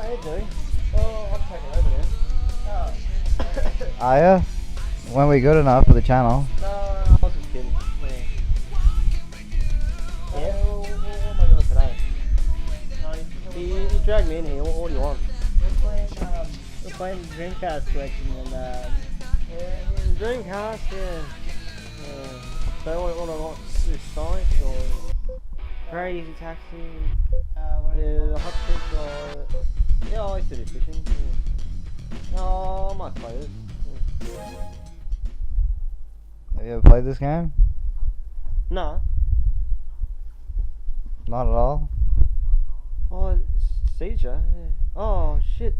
How you doing? Oh, I'm taking over now. Oh. Are ya? When we good enough for the channel? No, I was just kidding. Yeah. What am I doing today? You dragged me in here. What do you want? We're playing Dreamcast collection and Yeah, Dreamcast, yeah. So what do I want? Sonic or Great Easy Taxi? The Hot Chick or... Yeah, I used to do fishing. Yeah. Oh, I might play this. Yeah. Have you ever played this game? No. Not at all. Oh, Seizure? Yeah. Oh, shit.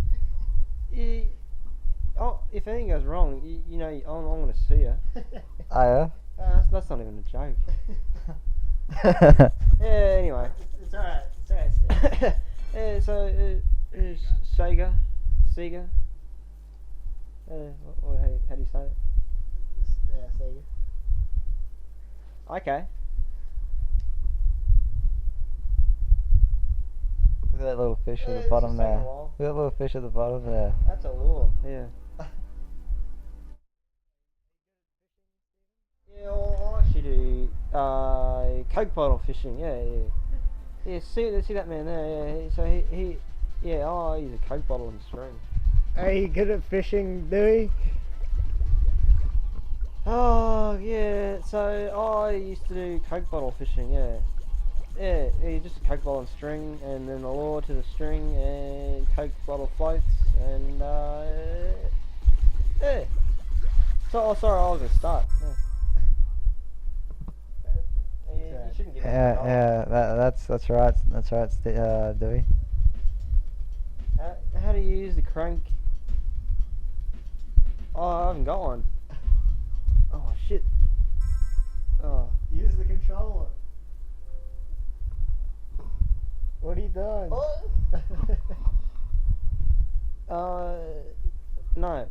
Oh, if anything goes wrong, you know, I'm going to sue you. Are That's not even a joke. ya? Yeah, anyway. it's alright. It's alright, Steve. Yeah, so, Sega? How do you say it? Sega. Okay. Look at that little fish at the it's bottom just taking there. a while. Look at that little fish at the bottom there. That's a lure. Yeah. Yeah, well, I actually do Coke bottle fishing. Yeah. Yeah, see that man there. Yeah. So he I use a Coke bottle and string. Are you good at fishing, Dewy? Oh yeah. So I used to do Coke bottle fishing. Yeah. Yeah, just a Coke bottle and string, and then a lure to the string, and Coke bottle floats, and yeah. So, sorry, I was gonna start. Yeah. You shouldn't give me a dollar. Yeah, that's right. That's right, Dewy. How do you use the crank? Oh, I haven't got one. Oh shit. Oh. Use the controller. What are you doing? No.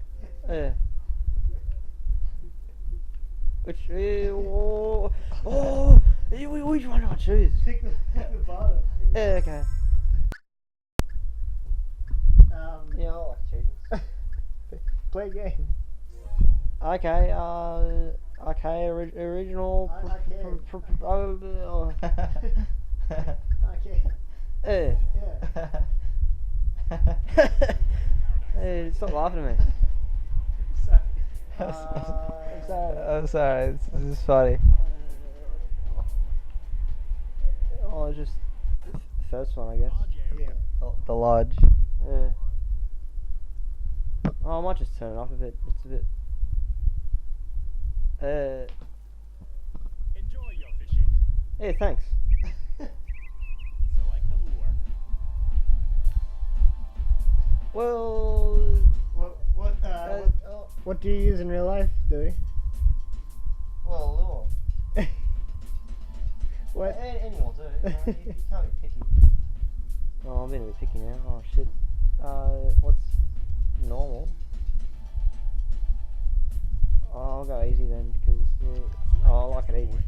Which, which one do I choose? Pick the bottom. Yeah, okay. Yeah, I like cheating. Play game. Okay, original. Okay. Yeah. Yeah. Hey, stop laughing at me. Sorry. I'm sorry. This is funny. Oh, just first one, I guess. Yeah. The lodge. Yeah. Oh, I might just turn it off a bit. It's a bit. Enjoy your fishing. Yeah, thanks. Select the lure. Well. What do you use in real life, Dewy? Well, lure. What? Any will do. You can't be picky. Oh, I'm being a bit picky now. Oh shit. What's normal? Oh, I'll go easy then, because I like it easy.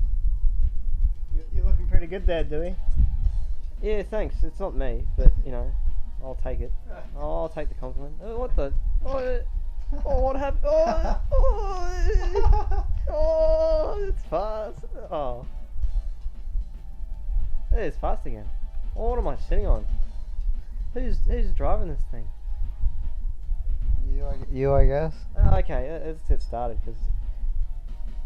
You're looking pretty good there, Dewy. Yeah, thanks. It's not me, but you know, I'll take it. Oh, I'll take the compliment. What the? Oh, what happened? Oh, it's fast. Oh, hey, it's fast again. Oh, what am I sitting on? Who's driving this thing? You, I guess. Okay, let's get started, because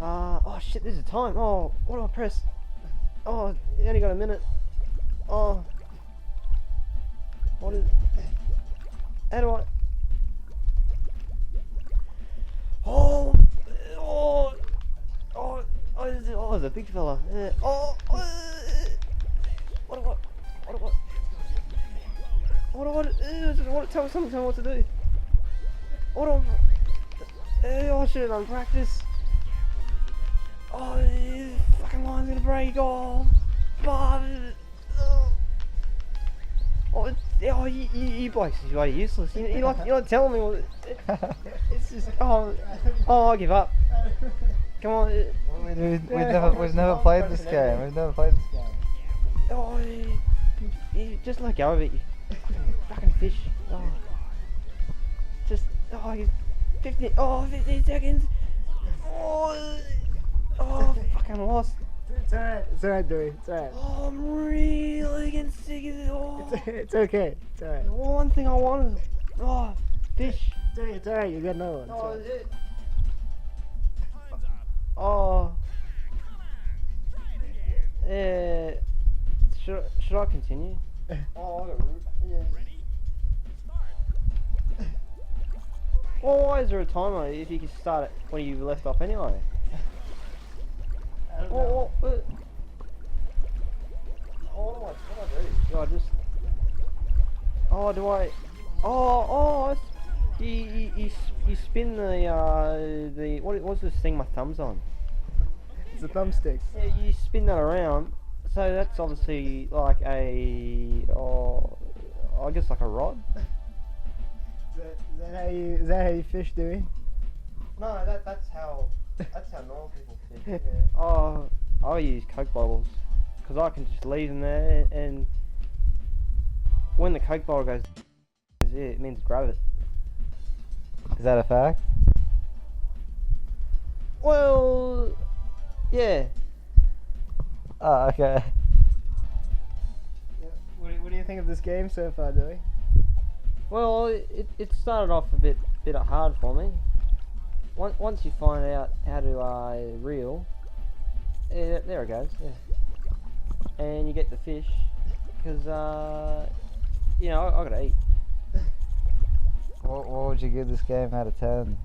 oh shit, there's a time. Oh, what do I press? Oh, you only got a minute. Oh, what is? How do I? Oh, there's a big fella. What do I? Tell me what to do. What do I? I should have done practice. Oh, fucking line's gonna break. Oh, you blokes are bloody useless. You're not telling me what. It's just I give up. Come on. We've never played this game. We've never played this game. Oh, you just let go of it. You fucking fish. Oh. Just, he's 15 seconds. Fuck, I'm lost. It's alright, Dewy. It's alright. Oh, I'm really getting sick of it. It's okay. It's alright. The one thing I want is, fish. Dewy, it's alright. You got another one. It's Oh, alright. is it? Oh. Yeah. Should I continue? Oh, I got root. Yeah. Well, why is there a timer if you can start it when you left off anyway? I don't know. What do I do? Do I just... do I... You spin the... What's this thing my thumb's on? It's a thumbstick. Yeah, you spin that around, so that's obviously like a... I guess like a rod? Is that how you fish, Dewy? No, that's how normal people fish. Yeah. I use Coke bottles because I can just leave them there, and when the Coke bottle goes, it means grab it. Is that a fact? Well, yeah. Oh, okay. What do you think of this game so far, Dewy? Well, it started off a bit hard for me. Once you find out how to reel, there it goes. Yeah. And you get the fish, because I gotta eat. What would you give this game out of 10?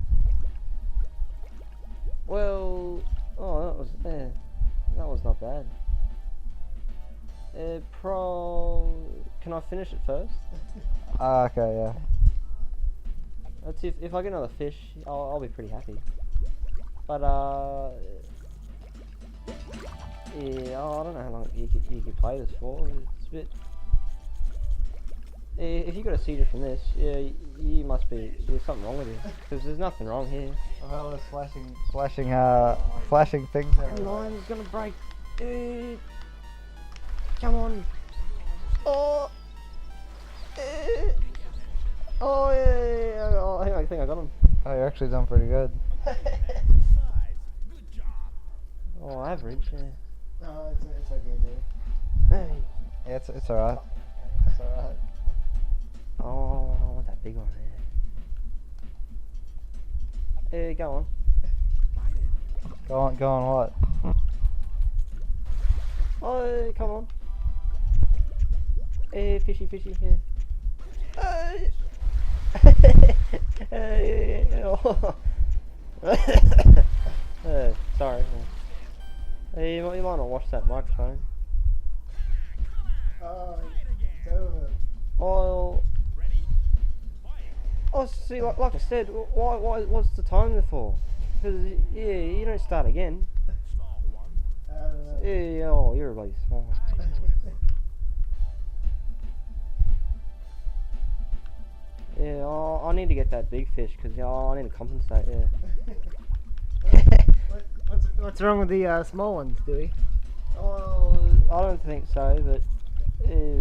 Well, that was not bad. Can I finish it first? Ah, okay, yeah. Let's see if I get another fish, I'll be pretty happy. But yeah, I don't know how long you could play this for. It's a bit. If you got a seeder from this, yeah, you must be. There's something wrong with you, because there's nothing wrong here. Well, it's flashing things The everywhere. line's gonna break, dude. Come on. Oh. Oh yeah. I think I got him. Oh, you're actually done pretty good. Oh, average. Yeah. No, it's okay, Dewy. Hey. Yeah, it's alright. It's alright. Oh, I want that big one there. Go on. Go on what? Oh, come on. Fishy, yeah. Sorry. You might not wash that microphone. Oh, it's over. See, like I said, what's the time there for? Because, yeah, you don't start again. I don't know. Yeah, you're really small. Yeah, I need to get that big fish, because I need to compensate, yeah. What's wrong with the small ones, Dewy? I don't think so, but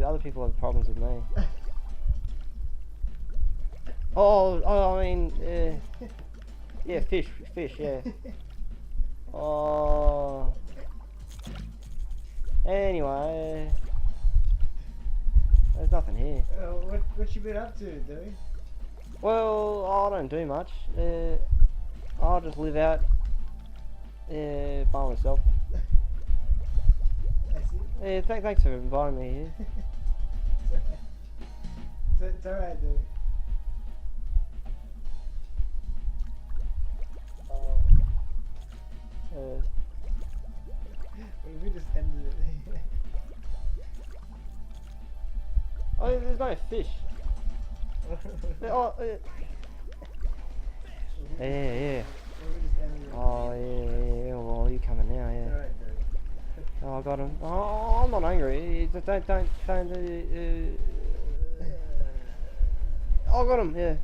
other people have problems with me. I mean, yeah, fish, yeah. Anyway, there's nothing here. What you been up to, Dewy? Well, I don't do much. I'll just live out by myself. I see. Yeah, thanks for inviting me here. It's alright, Dewy. We just ended it. There's no fish. Yeah. We just ended it. Yeah. Well, you coming now? It's Yeah. alright, Dewy. I got him. I'm not angry. Just don't. I got him. Yeah.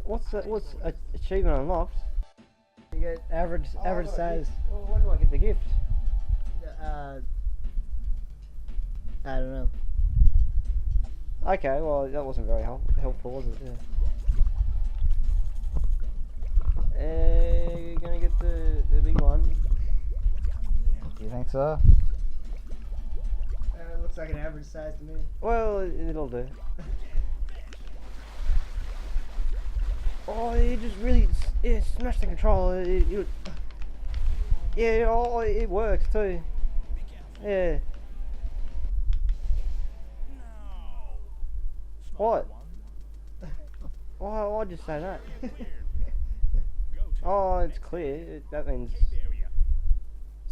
What's achievement unlocked? You get average size. Well, when do I get the gift? I don't know. Okay, well that wasn't very helpful, was it? Yeah. You're gonna get the big one. You think so? It looks like an average size to me. Well, it'll do. Oh, it just really smashed the controller. Yeah, oh, it works too. Yeah. What? Why'd you say that? Oh, it's clear. That means.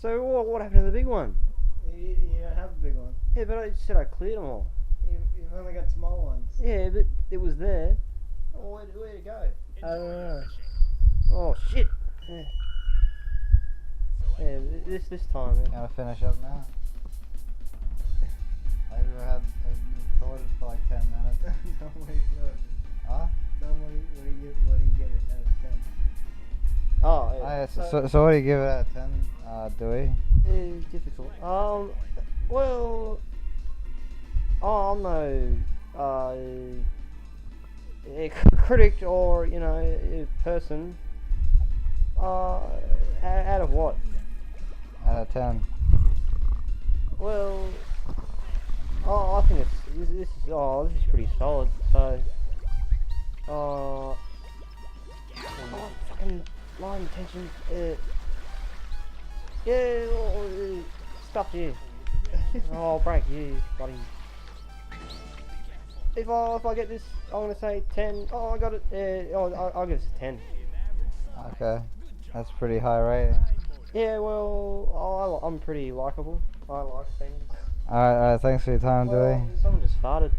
So what happened to the big one? You don't have a big one. Yeah, but I said I cleared them all. You've only got small ones. Yeah, but it was there. Oh, where'd it go? I don't know. Oh shit. Yeah. Yeah, this time. Yeah. Gotta finish up now. I've recorded for like 10 minutes. Don't wait for it. Huh? What do you give it out of 10? Oh, yeah. Ah, yeah, so what do you give it out of 10, Dewy? It's difficult. Well, I'm no a critic or a person. Out of what? Out of 10. Well, I think this is pretty solid. So, fucking line tension. Yeah, stuff you. I'll break you, buddy. If I get this, I'm gonna say 10. Oh, I got it. I'll give this a 10. Okay. That's pretty high rating. Yeah, well, I'm pretty likable. I like things. Alright, thanks for your time, Well, Dewy. someone just farted.